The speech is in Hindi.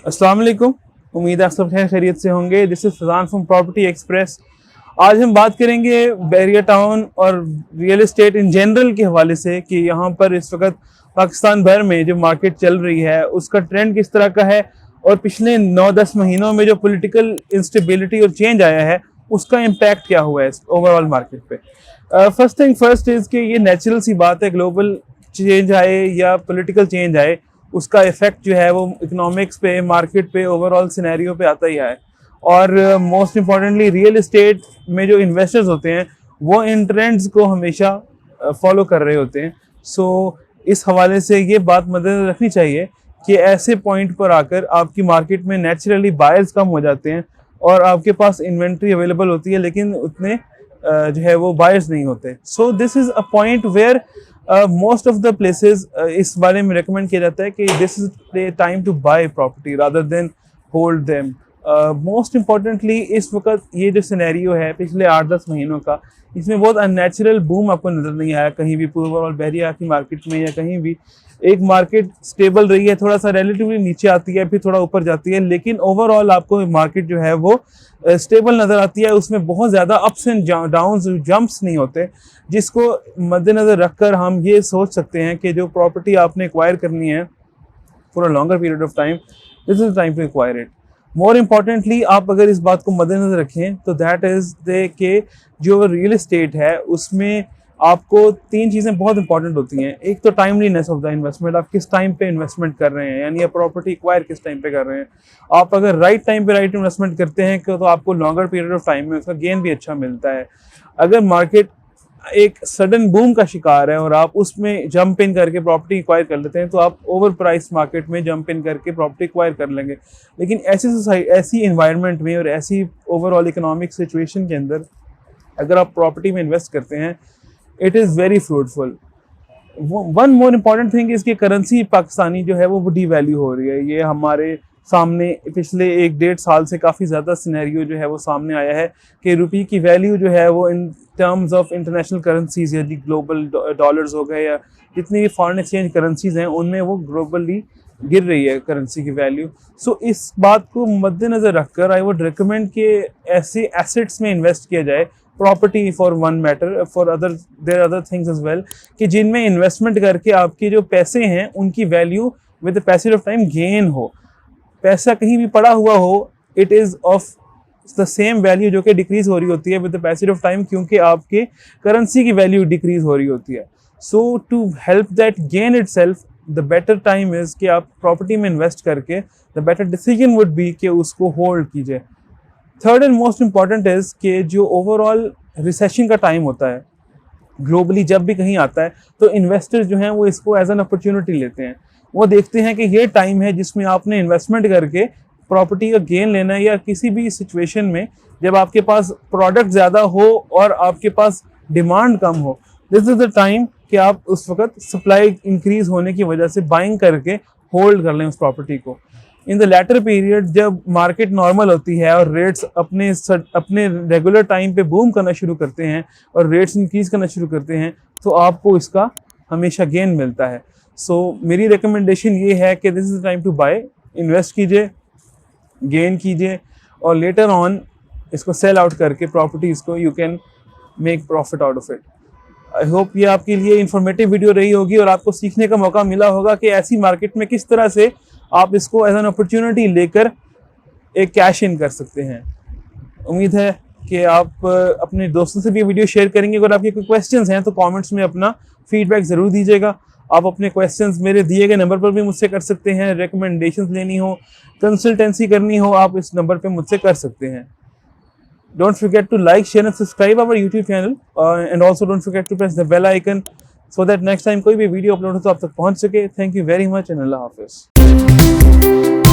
अस्सलाम वालेकुम। उम्मीद है आप सब खैरियत से होंगे। This is Fazan from property express. आज हम बात करेंगे बैरिया टाउन और रियल एस्टेट इन जनरल के हवाले से कि यहाँ पर इस वक्त पाकिस्तान भर में जो मार्केट चल रही है उसका ट्रेंड किस तरह का है और पिछले 9-10 महीनों में जो पॉलिटिकल इंस्टेबिलिटी और चेंज आया है उसका इम्पैक्ट क्या हुआ है ओवरऑल मार्केट पे। फर्स्ट थिंग फर्स्ट इज कि ये नेचुरल सी बात है, ग्लोबल चेंज आए या पॉलिटिकल चेंज आए उसका इफेक्ट जो है वो इकोनॉमिक्स पे, मार्केट पे, ओवरऑल सिनेरियो पे आता ही है। और मोस्ट इम्पॉर्टेंटली रियल एस्टेट में जो इन्वेस्टर्स होते हैं वो इन ट्रेंड्स को हमेशा फॉलो कर रहे होते हैं। सो इस हवाले से ये बात मद्देनजर रखनी चाहिए कि ऐसे पॉइंट पर आकर आपकी मार्केट में नेचुरली बायर्स कम हो जाते हैं और आपके पास इन्वेंट्री अवेलेबल होती है लेकिन उतने जो है वो बायर्स नहीं होते। So this is a point where most of the places इस बारे में रिकमेंड किया जाता है कि this is the time to buy property rather than hold them. Most importantly इस वक्त ये जो सिनेरियो है पिछले 8-10 महीनों का, इसमें बहुत अननेचुरल बूम आपको नज़र नहीं आया कहीं भी ओवरऑल बैरिया की मार्केट में या कहीं भी। एक मार्केट स्टेबल रही है, थोड़ा सा रिलेटिवली नीचे आती है फिर थोड़ा ऊपर जाती है, लेकिन ओवरऑल आपको मार्केट जो है वो स्टेबल नज़र आती है। उसमें बहुत ज़्यादा अप्स एंड डाउन्स जंप्स नहीं होते, जिसको मद्देनज़र रखकर हम ये सोच सकते हैं कि जो प्रॉपर्टी आपने एक्वायर करनी है for a longer period of time, this is time to acquire it. More importantly आप अगर इस बात को मद्देनज़र रखें तो दैट इज़ दे कि जो रियल एस्टेट है उसमें आपको 3 चीज़ें बहुत इंपॉर्टेंट होती हैं। एक तो टाइमलीनेस ऑफ द इन्वेस्टमेंट, आप किस टाइम पे इन्वेस्टमेंट कर रहे हैं, यानी आप प्रॉपर्टी एक्वायर किस टाइम पे कर रहे हैं। आप अगर राइट टाइम पे राइट इन्वेस्टमेंट करते हैं तो आपको लॉन्गर पीरियड ऑफ टाइम में उसका गेन भी अच्छा मिलता है। अगर मार्केट एक सडन बूम का शिकार है और आप उसमें जंप इन करके प्रॉपर्टी एक्वायर कर लेते हैं तो आप ओवर प्राइस मार्केट में जंप इन करके प्रॉपर्टी एक्वायर कर लेंगे। लेकिन ऐसी इन्वायरमेंट में और ऐसी ओवरऑल इकोनॉमिक सिचुएशन के अंदर अगर आप प्रॉपर्टी में इन्वेस्ट करते हैं it is very fruitful. One more important thing इसकी करेंसी पाकिस्तानी जो है वो डीवैल्यू हो रही है। ये हमारे सामने पिछले 1-1.5 साल से काफ़ी ज़्यादा सिनेरियो जो है वो सामने आया है कि रुपये की वैल्यू जो है वो in terms of international currencies या ग्लोबल डॉलर्स हो गए या जितनी भी फॉरेन एक्सचेंज करेंसीज हैं उनमें वो ग्लोबली गिर रही है करेंसी की वैल्यू। सो इस बात को मद्देनज़र रखकर आई वुड रिकमेंड कि ऐसे एसेट्स में इन्वेस्ट किया जाए, property for one matter, for other there other things as well, कि जिनमें इन्वेस्टमेंट करके आपके जो पैसे हैं उनकी value with the passage of time gain हो। पैसा कहीं भी पड़ा हुआ हो it is of the same value जो कि डिक्रीज हो रही होती है with the passage of time, क्योंकि आपके करेंसी की वैल्यू डिक्रीज हो रही होती है। So to help that gain itself the better time is कि आप प्रॉपर्टी में इन्वेस्ट करके the better decision would be कि उसको होल्ड कीजिए। Third and most important is कि जो ओवरऑल रिसेशन का टाइम होता है ग्लोबली जब भी कहीं आता है तो इन्वेस्टर्स जो हैं वो इसको एज एन अपॉर्चुनिटी लेते हैं। वो देखते हैं कि ये टाइम है जिसमें आपने इन्वेस्टमेंट करके प्रॉपर्टी का गेन लेना है, या किसी भी सिचुएशन में जब आपके पास प्रोडक्ट ज़्यादा हो और आपके पास डिमांड कम हो, दिस इज़ द टाइम कि आप उस वक्त सप्लाई इंक्रीज होने की वजह से बाइंग करके होल्ड कर लें उस प्रॉपर्टी को। इन द लेटर पीरियड जब मार्केट नॉर्मल होती है और रेट्स अपने रेगुलर टाइम पे बूम करना शुरू करते हैं और रेट्स इंक्रीज करना शुरू करते हैं तो आपको इसका हमेशा गेन मिलता है। सो मेरी रिकमेंडेशन ये है कि this is time to buy, invest कीजिए, गेन कीजिए और लेटर ऑन इसको सेल आउट करके प्रॉपर्टीज़ को you can make profit out of it. I hope ये आपके लिए इंफॉर्मेटिव वीडियो रही होगी और आपको सीखने का मौका मिला होगा कि ऐसी मार्केट में किस तरह से आप इसको एज एन अपॉर्चुनिटी लेकर एक कैश इन कर सकते हैं। उम्मीद है कि आप अपने दोस्तों से भी वीडियो शेयर करेंगे। अगर आपके कोई क्वेश्चंस हैं तो कमेंट्स में अपना फीडबैक ज़रूर दीजिएगा। आप अपने क्वेश्चंस मेरे दिए गए नंबर पर भी मुझसे कर सकते हैं। रिकमेंडेशंस लेनी हो, कंसल्टेंसी करनी हो, आप इस नंबर पे मुझसे कर सकते हैं। Don't forget to like, share and subscribe our YouTube channel and also don't forget to press the bell icon so that next time कोई भी वीडियो अपलोड हो तो आप तक पहुंच सके। Thank you very much and अल्लाह हाफिज़।